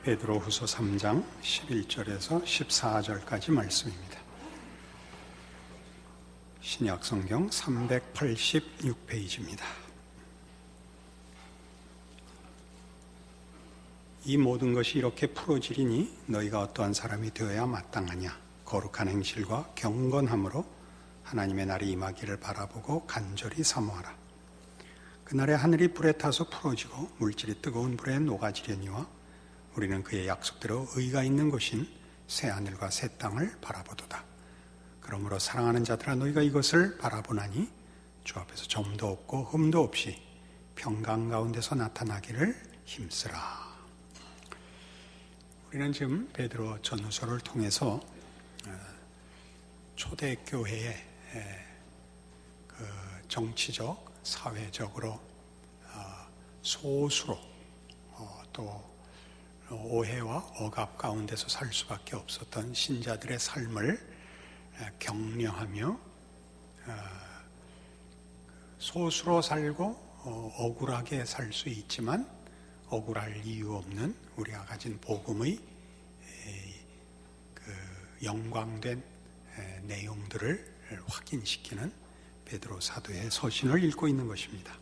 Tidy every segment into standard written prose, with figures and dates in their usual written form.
베드로후서 3장 11절에서 14절까지 말씀입니다. 신약성경 386페이지입니다. 이 모든 것이 이렇게 풀어지리니 너희가 어떠한 사람이 되어야 마땅하냐. 거룩한 행실과 경건함으로 하나님의 날이 임하기를 바라보고 간절히 사모하라. 그날에 하늘이 불에 타서 풀어지고 물질이 뜨거운 불에 녹아지려니와 우리는 그의 약속대로 의가 있는 곳인 새 하늘과 새 땅을 바라보도다. 그러므로 사랑하는 자들아 너희가 이것을 바라보나니 주 앞에서 점도 없고 흠도 없이 평강 가운데서 나타나기를 힘쓰라. 우리는 지금 베드로 전후서를 통해서 초대교회의 그 정치적, 사회적으로 소수로 또 오해와 억압 가운데서 살 수밖에 없었던 신자들의 삶을 격려하며 소수로 살고 억울하게 살 수 있지만 억울할 이유 없는 우리가 가진 복음의 그 영광된 내용들을 확인시키는 베드로 사도의 서신을 읽고 있는 것입니다.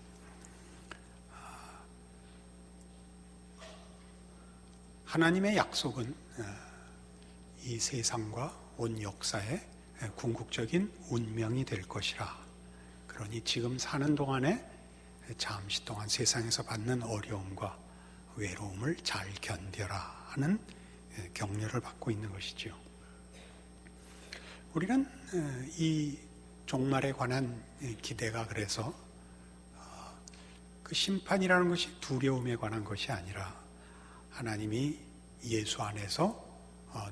하나님의 약속은 이 세상과 온 역사의 궁극적인 운명이 될 것이라. 그러니 지금 사는 동안에 잠시 동안 세상에서 받는 어려움과 외로움을 잘 견뎌라 하는 격려를 받고 있는 것이죠. 우리는 이 종말에 관한 기대가 그래서 그 심판이라는 것이 두려움에 관한 것이 아니라 하나님이 예수 안에서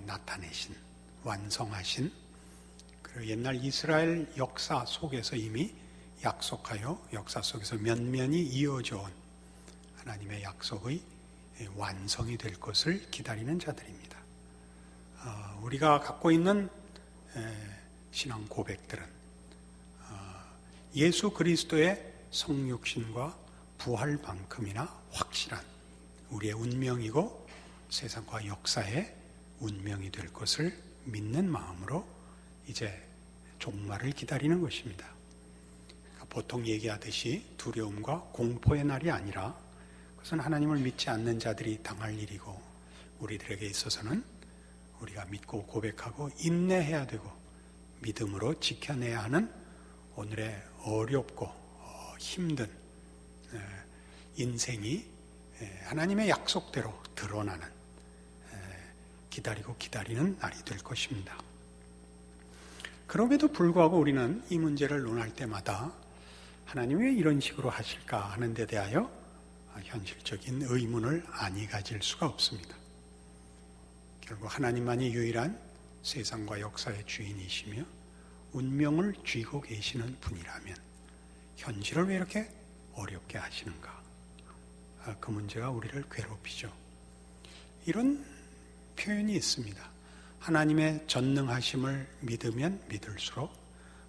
나타내신, 완성하신 그 옛날 이스라엘 역사 속에서 이미 약속하여 역사 속에서 면면이 이어져 온 하나님의 약속의 완성이 될 것을 기다리는 자들입니다. 우리가 갖고 있는 신앙 고백들은 예수 그리스도의 성육신과 부활만큼이나 확실한 우리의 운명이고 세상과 역사의 운명이 될 것을 믿는 마음으로 이제 종말을 기다리는 것입니다. 보통 얘기하듯이 두려움과 공포의 날이 아니라 그것은 하나님을 믿지 않는 자들이 당할 일이고 우리들에게 있어서는 우리가 믿고 고백하고 인내해야 되고 믿음으로 지켜내야 하는 오늘의 어렵고 힘든 인생이 하나님의 약속대로 드러나는 기다리는 날이 될 것입니다. 그럼에도 불구하고 우리는 이 문제를 논할 때마다 하나님이 왜 이런 식으로 하실까 하는 데 대하여 현실적인 의문을 아니 가질 수가 없습니다. 결국 하나님만이 유일한 세상과 역사의 주인이시며 운명을 쥐고 계시는 분이라면 현실을 왜 이렇게 어렵게 하시는가? 그 문제가 우리를 괴롭히죠. 이런 표현이 있습니다. 하나님의 전능하심을 믿으면 믿을수록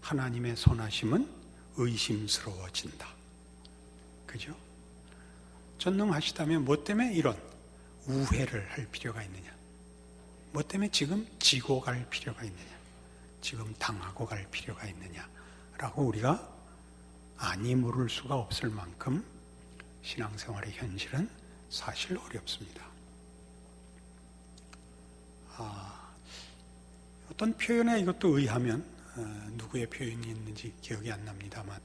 하나님의 선하심은 의심스러워진다. 그죠? 전능하시다면 뭐 때문에 이런 우회를 할 필요가 있느냐? 뭐 때문에 지금 지고 갈 필요가 있느냐? 지금 당하고 갈 필요가 있느냐? 라고 우리가 아니 물을 수가 없을 만큼 신앙생활의 현실은 사실 어렵습니다. 어떤 표현에 이것도 의하면 누구의 표현이 있는지 기억이 안 납니다만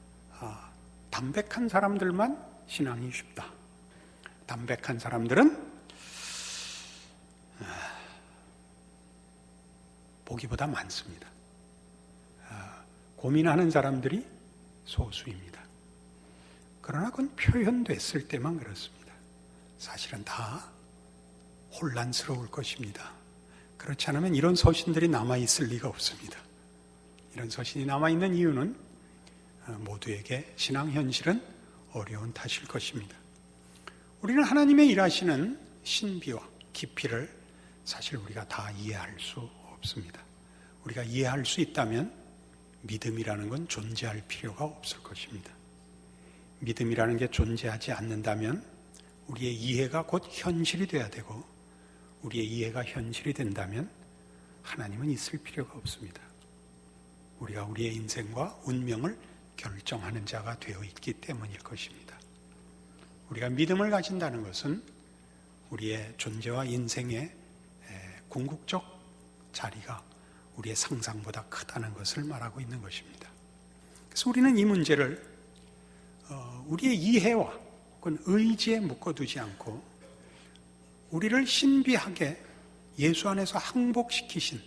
담백한 사람들만 신앙이 쉽다. 담백한 사람들은 보기보다 많습니다. 고민하는 사람들이 소수입니다. 그러나 그건 표현됐을 때만 그렇습니다. 사실은 다 혼란스러울 것입니다. 그렇지 않으면 이런 서신들이 남아있을 리가 없습니다. 이런 서신이 남아있는 이유는 모두에게 신앙 현실은 어려운 탓일 것입니다. 우리는 하나님의 일하시는 신비와 깊이를 사실 우리가 다 이해할 수 없습니다. 우리가 이해할 수 있다면 믿음이라는 건 존재할 필요가 없을 것입니다. 믿음이라는 게 존재하지 않는다면 우리의 이해가 곧 현실이 돼야 되고 우리의 이해가 현실이 된다면 하나님은 있을 필요가 없습니다. 우리가 우리의 인생과 운명을 결정하는 자가 되어 있기 때문일 것입니다. 우리가 믿음을 가진다는 것은 우리의 존재와 인생의 궁극적 자리가 우리의 상상보다 크다는 것을 말하고 있는 것입니다. 그래서 우리는 이 문제를 우리의 이해와 혹은 의지에 묶어두지 않고 우리를 신비하게 예수 안에서 항복시키신,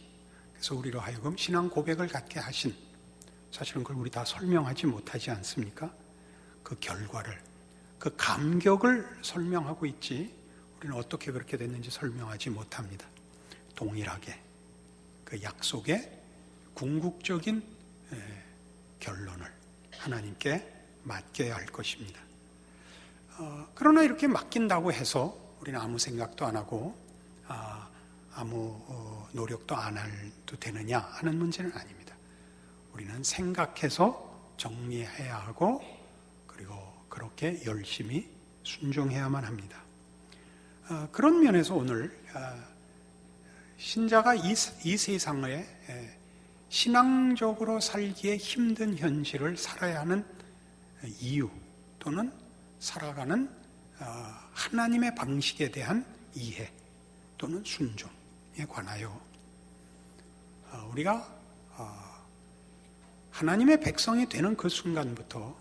그래서 우리로 하여금 신앙 고백을 갖게 하신, 사실은 그걸 우리 다 설명하지 못하지 않습니까? 그 결과를, 그 감격을 설명하고 있지 우리는 어떻게 그렇게 됐는지 설명하지 못합니다. 동일하게 그 약속의 궁극적인 결론을 하나님께 맡겨야 할 것입니다. 그러나 이렇게 맡긴다고 해서 우리는 아무 생각도 안 하고 아무 노력도 안 해도 되느냐 하는 문제는 아닙니다. 우리는 생각해서 정리해야 하고 그리고 그렇게 열심히 순종해야만 합니다. 그런 면에서 오늘 신자가 이 세상에 신앙적으로 살기에 힘든 현실을 살아야 하는 이유 또는 살아가는 하나님의 방식에 대한 이해 또는 순종에 관하여 우리가 하나님의 백성이 되는 그 순간부터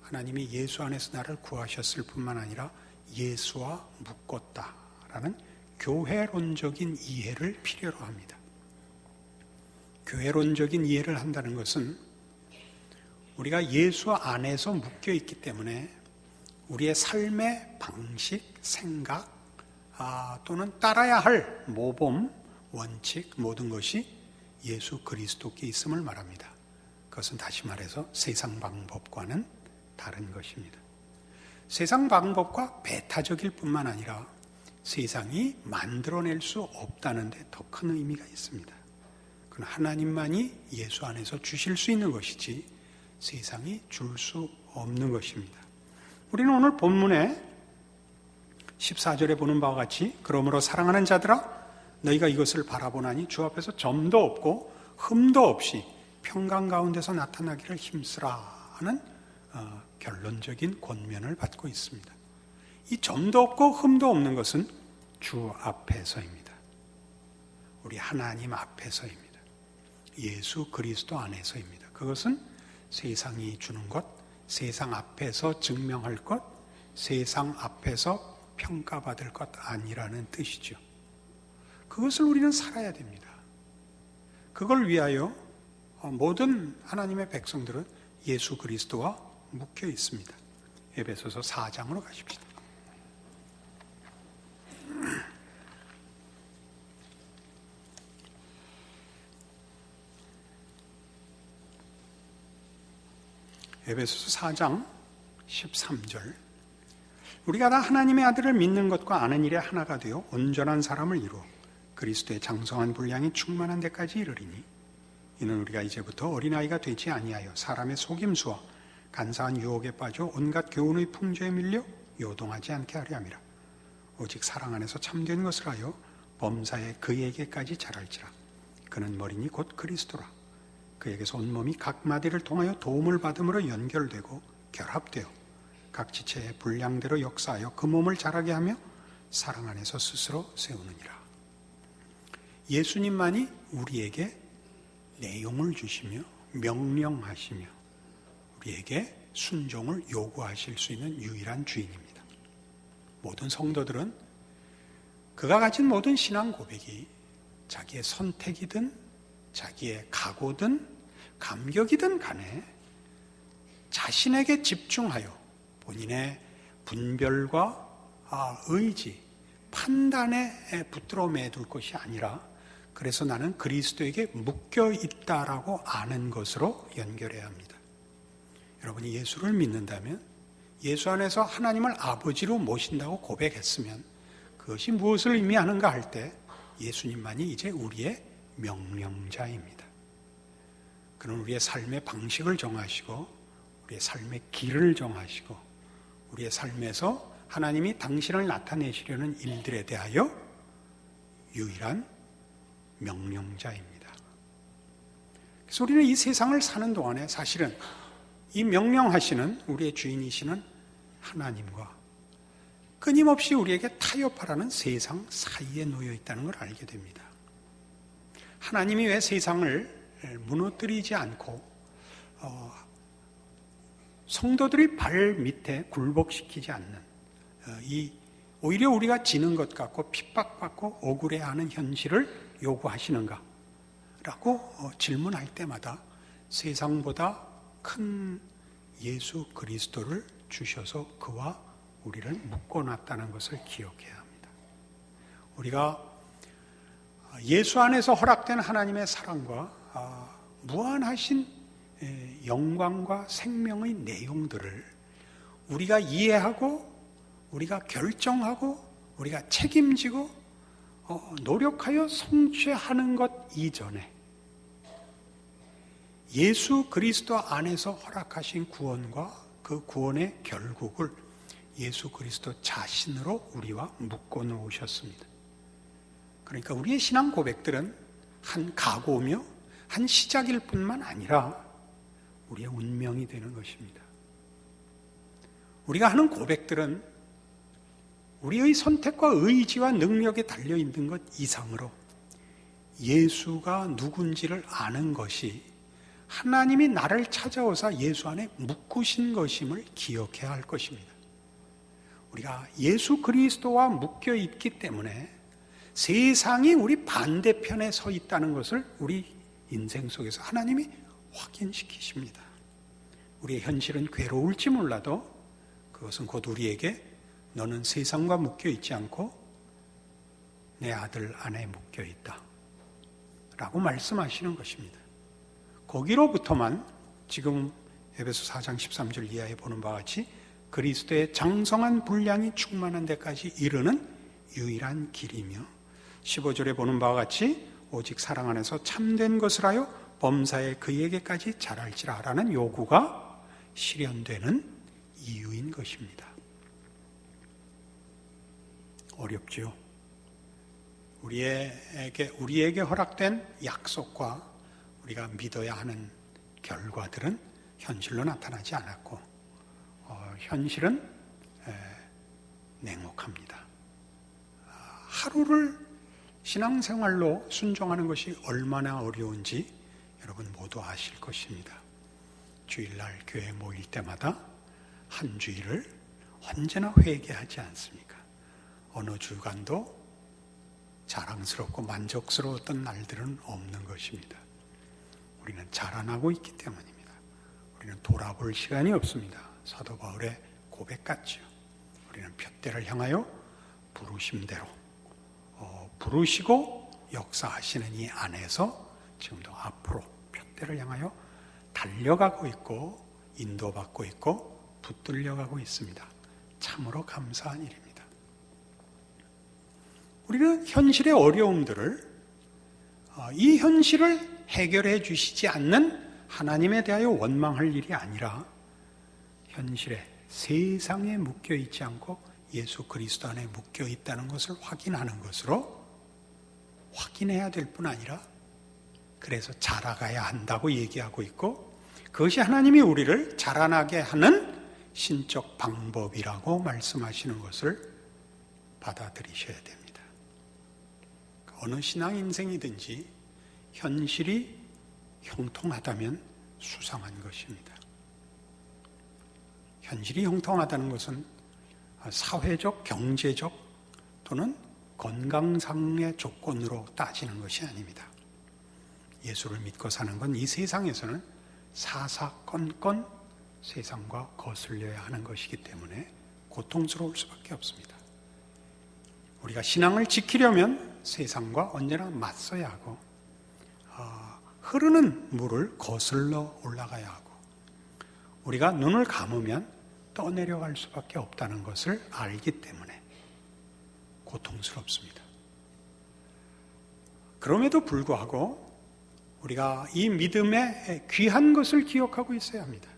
하나님이 예수 안에서 나를 구하셨을 뿐만 아니라 예수와 묶었다라는 교회론적인 이해를 필요로 합니다. 교회론적인 이해를 한다는 것은 우리가 예수 안에서 묶여 있기 때문에 우리의 삶의 방식, 생각 또는 따라야 할 모범, 원칙 모든 것이 예수 그리스도께 있음을 말합니다. 그것은 다시 말해서 세상 방법과는 다른 것입니다. 세상 방법과 배타적일 뿐만 아니라 세상이 만들어낼 수 없다는 데 더 큰 의미가 있습니다. 그건 하나님만이 예수 안에서 주실 수 있는 것이지 세상이 줄 수 없는 것입니다. 우리는 오늘 본문에 14절에 보는 바와 같이 그러므로 사랑하는 자들아 너희가 이것을 바라보나니 주 앞에서 점도 없고 흠도 없이 평강 가운데서 나타나기를 힘쓰라 하는 결론적인 권면을 받고 있습니다. 이 점도 없고 흠도 없는 것은 주 앞에서입니다. 우리 하나님 앞에서입니다. 예수 그리스도 안에서입니다. 그것은 세상이 주는 것, 세상 앞에서 증명할 것, 세상 앞에서 평가받을 것 아니라는 뜻이죠. 그것을 우리는 살아야 됩니다. 그걸 위하여 모든 하나님의 백성들은 예수 그리스도와 묶여 있습니다. 에베소서 4장으로 가십시다. 에베소서 4장 13절 우리가 다 하나님의 아들을 믿는 것과 아는 일에 하나가 되어 온전한 사람을 이루어 그리스도의 장성한 분량이 충만한 데까지 이르리니 이는 우리가 이제부터 어린아이가 되지 아니하여 사람의 속임수와 간사한 유혹에 빠져 온갖 교훈의 풍조에 밀려 요동하지 않게 하려 함이라. 오직 사랑 안에서 참된 것을 하여 범사에 그에게까지 자랄지라. 그는 머리니 곧 그리스도라. 그에게서 온몸이 각 마디를 통하여 도움을 받음으로 연결되고 결합되어 각 지체의 분량대로 역사하여 그 몸을 자라게 하며 사랑 안에서 스스로 세우느니라. 예수님만이 우리에게 내용을 주시며 명령하시며 우리에게 순종을 요구하실 수 있는 유일한 주인입니다. 모든 성도들은 그가 가진 모든 신앙 고백이 자기의 선택이든 자기의 각오든 감격이든 간에 자신에게 집중하여 본인의 분별과 의지, 판단에 붙들어 매둘 것이 아니라 그래서 나는 그리스도에게 묶여 있다라고 아는 것으로 연결해야 합니다. 여러분이 예수를 믿는다면 예수 안에서 하나님을 아버지로 모신다고 고백했으면 그것이 무엇을 의미하는가 할 때 예수님만이 이제 우리의 명령자입니다. 그는 우리의 삶의 방식을 정하시고 우리의 삶의 길을 정하시고 우리의 삶에서 하나님이 당신을 나타내시려는 일들에 대하여 유일한 명령자입니다. 그래서 우리는 이 세상을 사는 동안에 사실은 이 명령하시는 우리의 주인이시는 하나님과 끊임없이 우리에게 타협하라는 세상 사이에 놓여 있다는 걸 알게 됩니다. 하나님이 왜 세상을 무너뜨리지 않고 성도들이 발 밑에 굴복시키지 않는 오히려 우리가 지는 것 같고 핍박받고 억울해하는 현실을 요구하시는가? 라고 질문할 때마다 세상보다 큰 예수 그리스도를 주셔서 그와 우리를 묶어놨다는 것을 기억해야 합니다. 우리가 예수 안에서 허락된 하나님의 사랑과 무한하신 영광과 생명의 내용들을 우리가 이해하고 우리가 결정하고 우리가 책임지고 노력하여 성취하는 것 이전에 예수 그리스도 안에서 허락하신 구원과 그 구원의 결국을 예수 그리스도 자신으로 우리와 묶어 놓으셨습니다. 그러니까 우리의 신앙 고백들은 한 각오며 한 시작일 뿐만 아니라 우리의 운명이 되는 것입니다. 우리가 하는 고백들은 우리의 선택과 의지와 능력에 달려있는 것 이상으로 예수가 누군지를 아는 것이 하나님이 나를 찾아오사 예수 안에 묶으신 것임을 기억해야 할 것입니다. 우리가 예수 그리스도와 묶여 있기 때문에 세상이 우리 반대편에 서 있다는 것을 우리 인생 속에서 하나님이 확인시키십니다. 우리의 현실은 괴로울지 몰라도 그것은 곧 우리에게 너는 세상과 묶여 있지 않고 내 아들 안에 묶여 있다 라고 말씀하시는 것입니다. 거기로부터만 지금 에베소 4장 13절 이하에 보는 바와 같이 그리스도의 장성한 분량이 충만한 데까지 이르는 유일한 길이며 15절에 보는 바와 같이 오직 사랑 안에서 참된 것을 하여 범사에 그에게까지 자랄지라 라는 요구가 실현되는 이유인 것입니다. 어렵지요. 우리에게 허락된 약속과 우리가 믿어야 하는 결과들은 현실로 나타나지 않았고 현실은 냉혹합니다. 하루를 신앙생활로 순종하는 것이 얼마나 어려운지 여러분 모두 아실 것입니다. 주일날 교회 모일 때마다 한 주일을 언제나 회개하지 않습니까? 어느 주간도 자랑스럽고 만족스러웠던 날들은 없는 것입니다. 우리는 자라나고 있기 때문입니다. 우리는 돌아볼 시간이 없습니다. 사도 바울의 고백 같지요. 우리는 푯대를 향하여 부르심대로 부르시고 역사하시는 이 안에서 지금도 앞으로 푯대를 향하여 달려가고 있고 인도받고 있고 붙들려가고 있습니다. 참으로 감사한 일입니다. 우리는 현실의 어려움들을 이 현실을 해결해 주시지 않는 하나님에 대하여 원망할 일이 아니라 현실에 세상에 묶여 있지 않고 예수 그리스도 안에 묶여 있다는 것을 확인하는 것으로 확인해야 될 뿐 아니라 그래서 자라가야 한다고 얘기하고 있고 그것이 하나님이 우리를 자라나게 하는 신적 방법이라고 말씀하시는 것을 받아들이셔야 됩니다. 어느 신앙 인생이든지 현실이 형통하다면 수상한 것입니다. 현실이 형통하다는 것은 사회적, 경제적 또는 건강상의 조건으로 따지는 것이 아닙니다. 예수를 믿고 사는 건 이 세상에서는 사사건건 세상과 거슬려야 하는 것이기 때문에 고통스러울 수밖에 없습니다. 우리가 신앙을 지키려면 세상과 언제나 맞서야 하고 흐르는 물을 거슬러 올라가야 하고 우리가 눈을 감으면 떠내려갈 수밖에 없다는 것을 알기 때문에 고통스럽습니다. 그럼에도 불구하고 우리가 이 믿음의 귀한 것을 기억하고 있어야 합니다.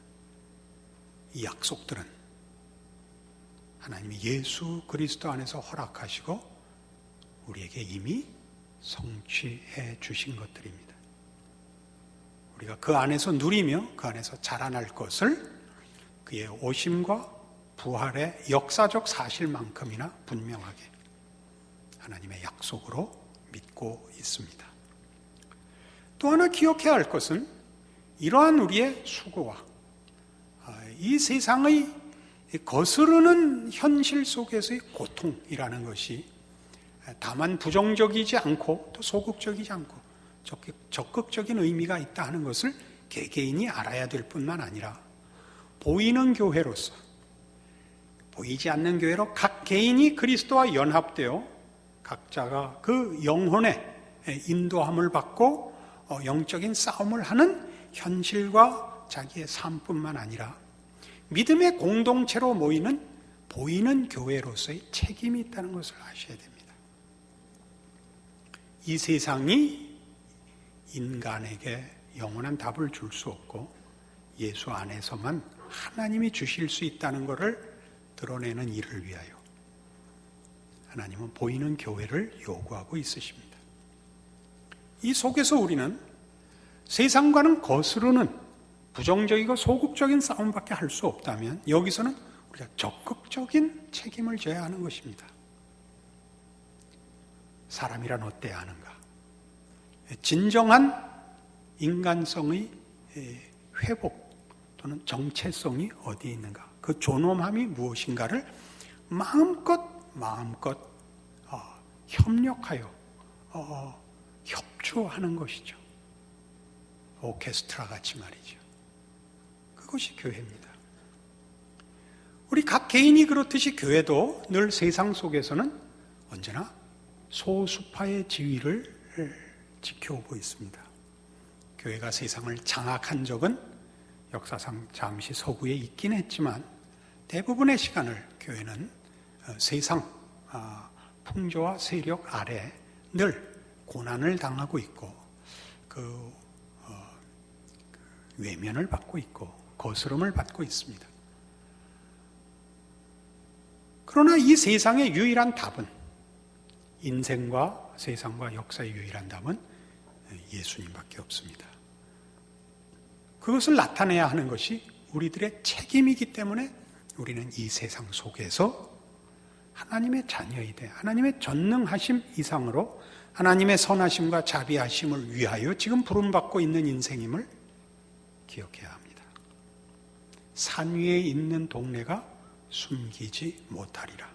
이 약속들은 하나님이 예수 그리스도 안에서 허락하시고 우리에게 이미 성취해 주신 것들입니다. 우리가 그 안에서 누리며 그 안에서 자라날 것을 그의 오심과 부활의 역사적 사실만큼이나 분명하게 하나님의 약속으로 믿고 있습니다. 또 하나 기억해야 할 것은 이러한 우리의 수고와 이 세상의 거스르는 현실 속에서의 고통이라는 것이 다만 부정적이지 않고 또 소극적이지 않고 적극적인 의미가 있다 하는 것을 개개인이 알아야 될 뿐만 아니라 보이는 교회로서 보이지 않는 교회로 각 개인이 그리스도와 연합되어 각자가 그 영혼의 인도함을 받고 영적인 싸움을 하는 현실과 자기의 삶뿐만 아니라 믿음의 공동체로 모이는 보이는 교회로서의 책임이 있다는 것을 아셔야 됩니다. 이 세상이 인간에게 영원한 답을 줄 수 없고 예수 안에서만 하나님이 주실 수 있다는 것을 드러내는 일을 위하여 하나님은 보이는 교회를 요구하고 있으십니다. 이 속에서 우리는 세상과는 거스르는 부정적이고 소극적인 싸움밖에 할 수 없다면 여기서는 우리가 적극적인 책임을 져야 하는 것입니다. 사람이란 어때야 하는가? 진정한 인간성의 회복 또는 정체성이 어디에 있는가? 그 존엄함이 무엇인가를 마음껏 협력하여 협조하는 것이죠. 오케스트라 같이 말이죠. 그것이 교회입니다. 우리 각 개인이 그렇듯이 교회도 늘 세상 속에서는 언제나 소수파의 지위를 지켜오고 있습니다. 교회가 세상을 장악한 적은 역사상 잠시 서구에 있긴 했지만 대부분의 시간을 교회는 세상 풍조와 세력 아래 늘 고난을 당하고 있고 외면을 받고 있고 거스름을 받고 있습니다. 그러나 이 세상의 유일한 답은 인생과 세상과 역사의 유일한 답은 예수님밖에 없습니다. 그것을 나타내야 하는 것이 우리들의 책임이기 때문에 우리는 이 세상 속에서 하나님의 자녀이되 하나님의 전능하심 이상으로 하나님의 선하심과 자비하심을 위하여 지금 부름받고 있는 인생임을 기억해야 합니다. 산 위에 있는 동네가 숨기지 못하리라.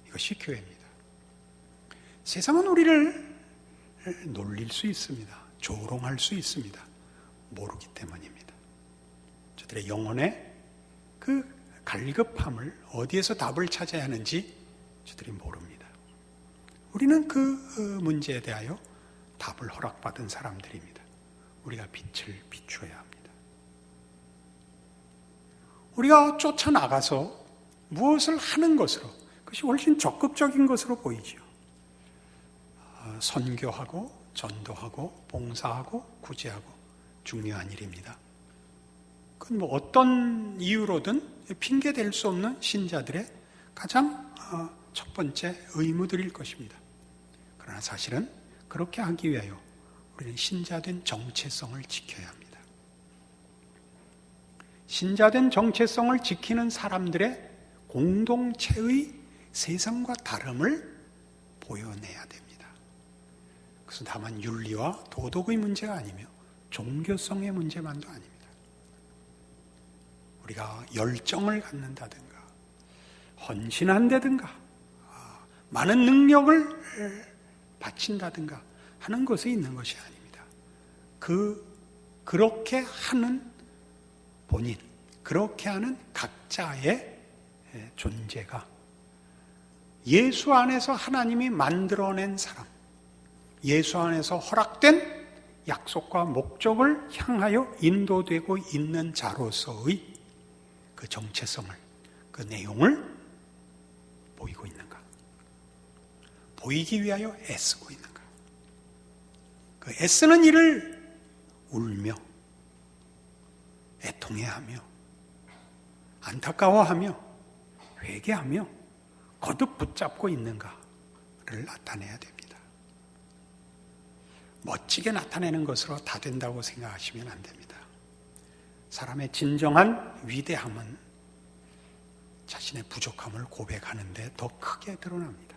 이것이 교회입니다. 세상은 우리를 놀릴 수 있습니다. 조롱할 수 있습니다. 모르기 때문입니다. 저들의 영혼의 그 갈급함을 어디에서 답을 찾아야 하는지 저들이 모릅니다. 우리는 그 문제에 대하여 답을 허락받은 사람들입니다. 우리가 빛을 비추어야 합니다. 우리가 쫓아나가서 무엇을 하는 것으로, 그것이 훨씬 적극적인 것으로 보이지요. 선교하고 전도하고 봉사하고 구제하고 중요한 일입니다. 그건 뭐 어떤 이유로든 핑계댈 수 없는 신자들의 가장 첫 번째 의무들일 것입니다. 그러나 사실은 그렇게 하기 위하여 우리는 신자된 정체성을 지켜야 합니다. 신자된 정체성을 지키는 사람들의 공동체의 세상과 다름을 보여내야 됩니다. 그것은 다만 윤리와 도덕의 문제가 아니며 종교성의 문제만도 아닙니다. 우리가 열정을 갖는다든가 헌신한다든가 많은 능력을 바친다든가 하는 것에 있는 것이 아닙니다. 그렇게 하는 본인, 그렇게 하는 각자의 존재가 예수 안에서 하나님이 만들어낸 사람, 예수 안에서 허락된 약속과 목적을 향하여 인도되고 있는 자로서의 그 정체성을, 그 내용을 보이고 있는가? 보이기 위하여 애쓰고 있는가? 그 애쓰는 일을 울며 애통해하며 안타까워하며 회개하며 거듭 붙잡고 있는가를 나타내야 됩니다. 멋지게 나타내는 것으로 다 된다고 생각하시면 안 됩니다. 사람의 진정한 위대함은 자신의 부족함을 고백하는 데 더 크게 드러납니다.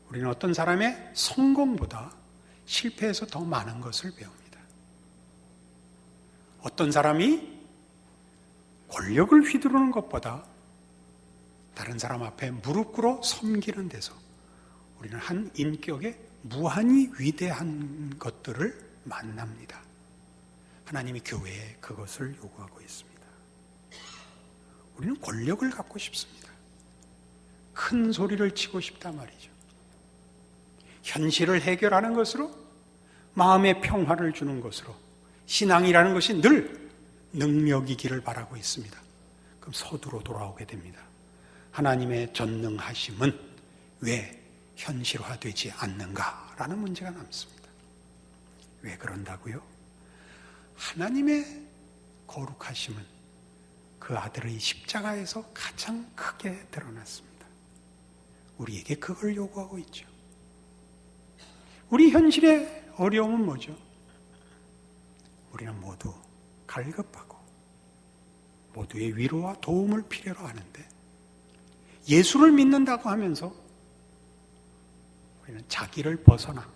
우리는 어떤 사람의 성공보다 실패에서 더 많은 것을 배웁니다. 어떤 사람이 권력을 휘두르는 것보다 다른 사람 앞에 무릎 꿇어 섬기는 데서 우리는 한 인격의 무한히 위대한 것들을 만납니다. 하나님이 교회에 그것을 요구하고 있습니다. 우리는 권력을 갖고 싶습니다. 큰 소리를 치고 싶단 말이죠. 현실을 해결하는 것으로, 마음의 평화를 주는 것으로, 신앙이라는 것이 늘 능력이기를 바라고 있습니다. 그럼 서두로 돌아오게 됩니다. 하나님의 전능하심은 왜 현실화되지 않는가라는 문제가 남습니다. 왜 그런다고요? 하나님의 거룩하심은 그 아들의 십자가에서 가장 크게 드러났습니다. 우리에게 그걸 요구하고 있죠. 우리 현실의 어려움은 뭐죠? 우리는 모두 갈급하고 모두의 위로와 도움을 필요로 하는데, 예수를 믿는다고 하면서 우리는 자기를 벗어나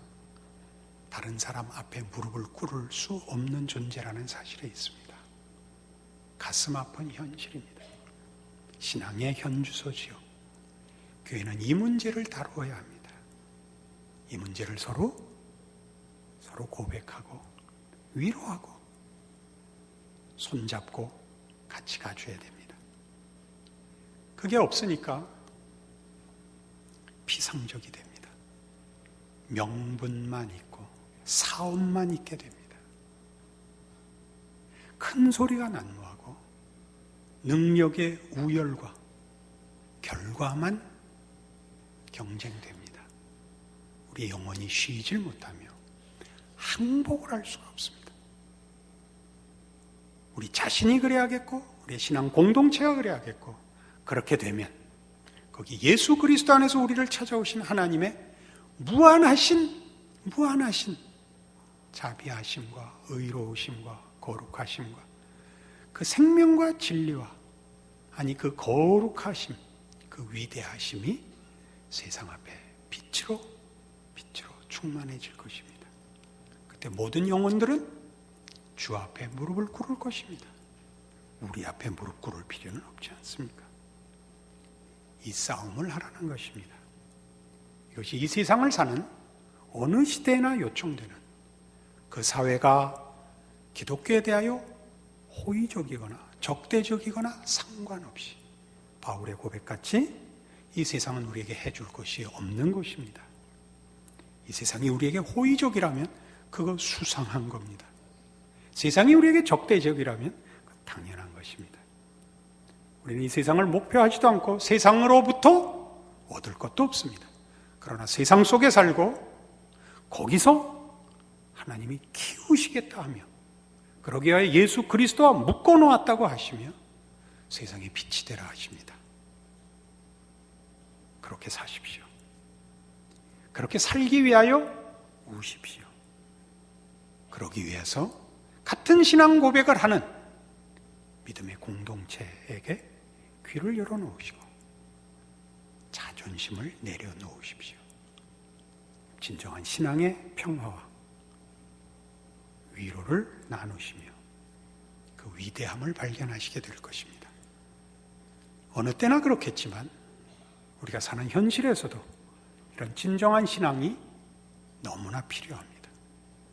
다른 사람 앞에 무릎을 꿇을 수 없는 존재라는 사실에 있습니다. 가슴 아픈 현실입니다. 신앙의 현주소지요. 교회는 이 문제를 다루어야 합니다. 이 문제를 서로 고백하고 위로하고 손잡고 같이 가줘야 됩니다. 그게 없으니까 피상적이 됩니다. 명분만 있고 사업만 있게 됩니다. 큰 소리가 난무하고 능력의 우열과 결과만 경쟁됩니다. 우리 영혼이 쉬질 못하며 항복을 할 수가 없습니다. 우리 자신이 그래야겠고 우리의 신앙 공동체가 그래야겠고, 그렇게 되면 거기 예수 그리스도 안에서 우리를 찾아오신 하나님의 무한하신 자비하심과 의로우심과 거룩하심과 그 생명과 진리와, 아니 그 거룩하심, 그 위대하심이 세상 앞에 빛으로 충만해질 것입니다. 그때 모든 영혼들은 주 앞에 무릎을 꿇을 것입니다. 우리 앞에 무릎 꿇을 필요는 없지 않습니까? 이 싸움을 하라는 것입니다. 이것이 이 세상을 사는 어느 시대나 요청되는, 그 사회가 기독교에 대하여 호의적이거나 적대적이거나 상관없이 바울의 고백같이 이 세상은 우리에게 해줄 것이 없는 것입니다. 이 세상이 우리에게 호의적이라면 그거 수상한 겁니다. 세상이 우리에게 적대적이라면 당연한 것입니다. 우리는 이 세상을 목표하지도 않고 세상으로부터 얻을 것도 없습니다. 그러나 세상 속에 살고 거기서 하나님이 키우시겠다 하며, 그러기 위하여 예수 그리스도와 묶어놓았다고 하시며 세상에 빛이 되라 하십니다. 그렇게 사십시오. 그렇게 살기 위하여 우십시오. 그러기 위해서 같은 신앙 고백을 하는 믿음의 공동체에게 귀를 열어놓으시고 자존심을 내려놓으십시오. 진정한 신앙의 평화와 위로를 나누시며 그 위대함을 발견하시게 될 것입니다. 어느 때나 그렇겠지만 우리가 사는 현실에서도 이런 진정한 신앙이 너무나 필요합니다.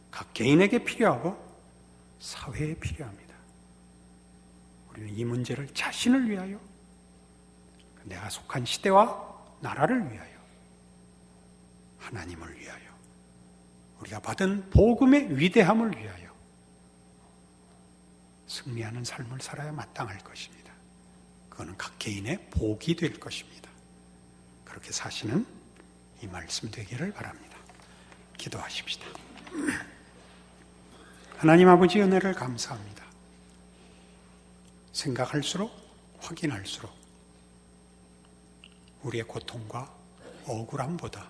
각 개인에게 필요하고 사회에 필요합니다. 우리는 이 문제를 자신을 위하여, 내가 속한 시대와 나라를 위하여, 하나님을 위하여, 우리가 받은 복음의 위대함을 위하여 승리하는 삶을 살아야 마땅할 것입니다. 그거는 각 개인의 복이 될 것입니다. 그렇게 사시는 이 말씀 되기를 바랍니다. 기도하십시다. 하나님 아버지, 은혜를 감사합니다. 생각할수록, 확인할수록 우리의 고통과 억울함보다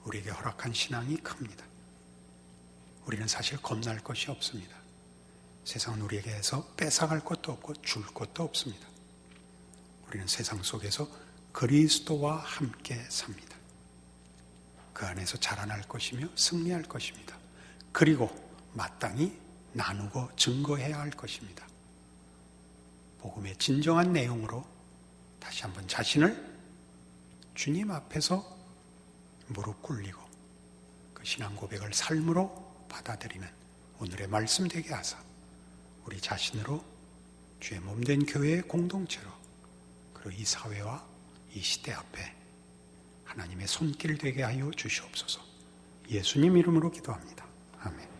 우리에게 허락한 신앙이 큽니다. 우리는 사실 겁날 것이 없습니다. 세상은 우리에게서 뺏어갈 것도 없고 줄 것도 없습니다. 우리는 세상 속에서 그리스도와 함께 삽니다. 그 안에서 자라날 것이며 승리할 것입니다. 그리고 마땅히 나누고 증거해야 할 것입니다. 복음의 진정한 내용으로 다시 한번 자신을 주님 앞에서 무릎 꿇리고 그 신앙 고백을 삶으로 받아들이는 오늘의 말씀 되게 하사 우리 자신으로 주의 몸된 교회의 공동체로 그리고 이 사회와 이 시대 앞에 하나님의 손길 되게 하여 주시옵소서. 예수님 이름으로 기도합니다. 아멘.